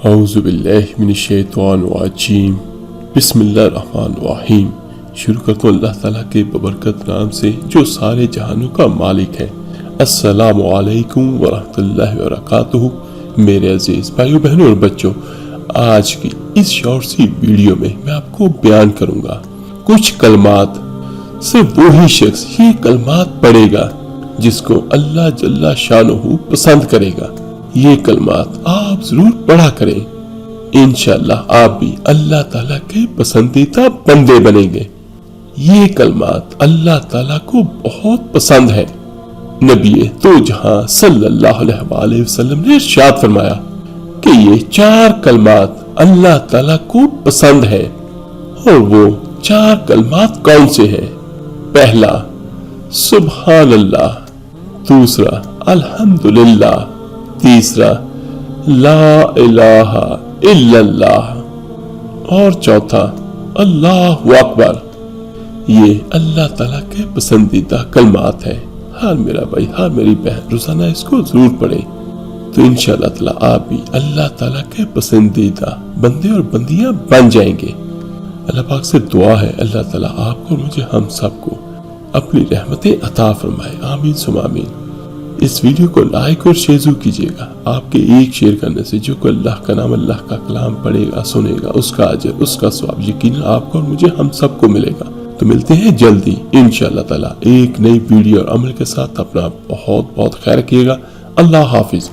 اعوذ باللہ من الشیطان الرجیم بسم اللہ الرحمن الرحیم۔ شروع کرتا ہوں اللہ تعالیٰ کے ببرکت نام سے جو سارے جہانوں کا مالک ہے۔ السلام علیکم ورحمۃ اللہ وبرکاتہ۔ میرے عزیز بھائیوں بہنوں اور بچوں، آج کی اس شارٹ سی ویڈیو میں آپ کو بیان کروں گا کچھ کلمات۔ صرف وہی شخص یہ کلمات پڑھے گا جس کو اللہ جل شانہ پسند کرے گا۔ یہ کلمات آپ ضرور پڑھا کریں، انشاءاللہ آپ بھی اللہ تعالیٰ کے پسندیدہ بندے بنیں گے۔ یہ کلمات اللہ تعالیٰ کو بہت پسند ہے۔ نبی دو جہاں صلی اللہ علیہ وآلہ وسلم نے ارشاد فرمایا کہ یہ 4 کلمات اللہ تعالیٰ کو پسند ہے، اور وہ 4 کلمات کون سے ہیں؟ پہلا سبحان اللہ، دوسرا الحمدللہ، تیسرا لا الہ الا اللہ، اور چوتھا اللہ اکبر۔ یہ اللہ تعالیٰ کے پسندیدہ کلمات ہیں۔ ہر میرا بھائی، ہر میری بہن روزانہ اس کو ضرور پڑھیں، تو انشاءاللہ تعالیٰ آپ بھی اللہ تعالیٰ کے پسندیدہ بندے اور بندیاں بن جائیں گے۔ اللہ پاک سے دعا ہے اللہ تعالیٰ آپ کو اور مجھے ہم سب کو اپنی رحمتیں عطا فرمائے، آمین ثم آمین۔ اس ویڈیو کو لائک اور شیئر ضرور کیجیے گا۔ آپ کے ایک شیئر کرنے سے جو کوئی اللہ کا نام، اللہ کا کلام پڑھے گا، سنے گا، اس کا اجر، اس کا ثواب یقیناً آپ کو اور مجھے ہم سب کو ملے گا۔ تو ملتے ہیں جلدی انشاءاللہ تعالیٰ ایک نئی ویڈیو اور عمل کے ساتھ۔ اپنا بہت بہت خیال رکھیے گا۔ اللہ حافظ۔